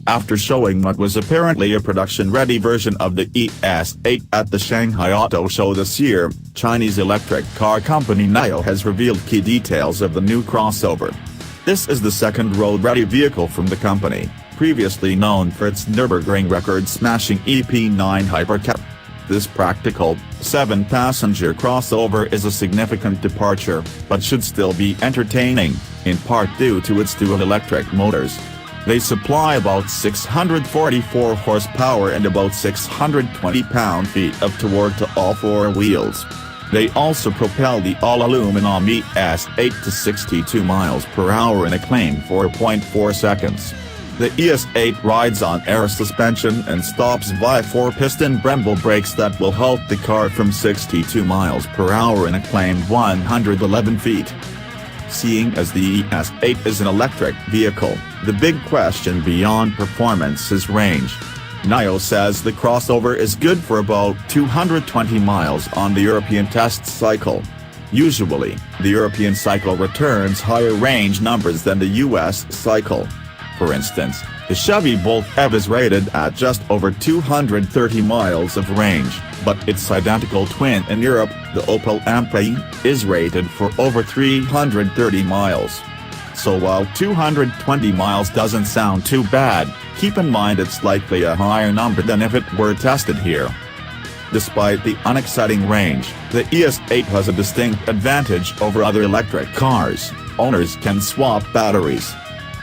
after showing what was apparently a production-ready version of the ES8 at the Shanghai Auto Show this year. Chinese electric car company NIO has revealed key details of the new crossover. This is the second road-ready vehicle from the company, previously known for its Nürburgring record-smashing EP9 Hypercar. This practical, 7-passenger crossover is a significant departure, but should still be entertaining, in part due to its dual electric motors. They supply about 644 horsepower and about 620 pound-feet of torque to all four wheels. They also propel the all-aluminum ES8 to 62 miles per hour in a claimed 4.4 seconds. The ES8 rides on air suspension and stops via 4-piston Brembo brakes that will halt the car from 62 miles per hour in a claimed 111 feet. Seeing as the ES8 is an electric vehicle, the big question beyond performance is range. NIO says the crossover is good for about 220 miles on the European test cycle. Usually, the European cycle returns higher range numbers than the US cycle. For instance, the Chevy Bolt EV is rated at just over 230 miles of range, but its identical twin in Europe, the Opel Ampere, is rated for over 330 miles. So while 220 miles doesn't sound too bad, keep in mind it's likely a higher number than if it were tested here. Despite the unexciting range, the ES8 has a distinct advantage over other electric cars: owners can swap batteries.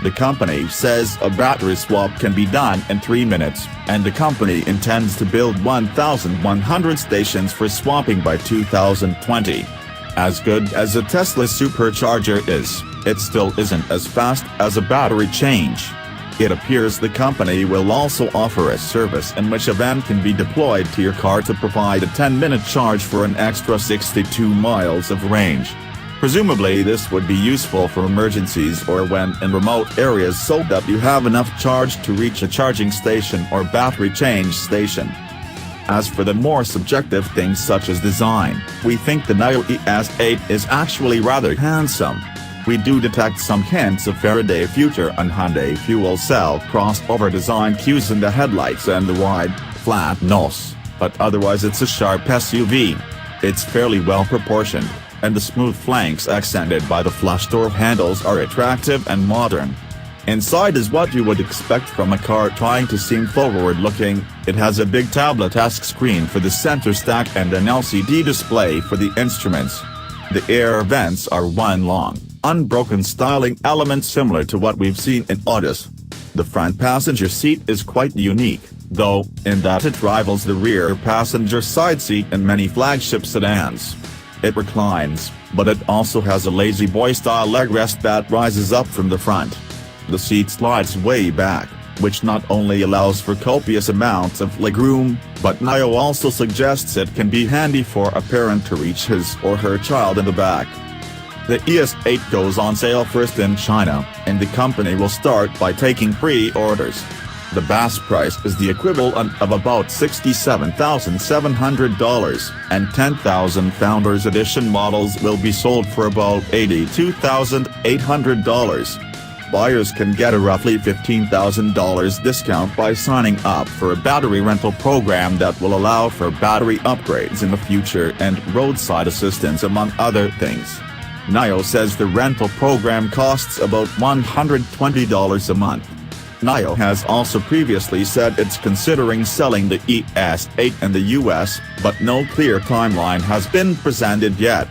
The company says a battery swap can be done in 3 minutes, and the company intends to build 1,100 stations for swapping by 2020. As good as a Tesla supercharger is, it still isn't as fast as a battery change. It appears the company will also offer a service in which a van can be deployed to your car to provide a 10-minute charge for an extra 62 miles of range. Presumably this would be useful for emergencies or when in remote areas so that you have enough charge to reach a charging station or battery change station. As for the more subjective things such as design, we think the NIO ES8 is actually rather handsome. We do detect some hints of Faraday Future and Hyundai fuel cell crossover design cues in the headlights and the wide, flat nose, but otherwise it's a sharp SUV. It's fairly well proportioned, and the smooth flanks accented by the flush door handles are attractive and modern. Inside is what you would expect from a car trying to seem forward-looking. It has a big tablet-esque screen for the center stack and an LCD display for the instruments. The air vents are one long, unbroken styling element similar to what we've seen in autos. The front passenger seat is quite unique, though, in that it rivals the rear passenger side seat in many flagship sedans. It reclines, but it also has a lazy boy-style leg rest that rises up from the front. The seat slides way back, which not only allows for copious amounts of legroom, but NIO also suggests it can be handy for a parent to reach his or her child in the back. The ES8 goes on sale first in China, and the company will start by taking pre-orders. The base price is the equivalent of about $67,700, and 10,000 Founders Edition models will be sold for about $82,800. Buyers can get a roughly $15,000 discount by signing up for a battery rental program that will allow for battery upgrades in the future and roadside assistance among other things. NIO says the rental program costs about $120 a month. NIO has also previously said it's considering selling the ES8 in the US, but no clear timeline has been presented yet.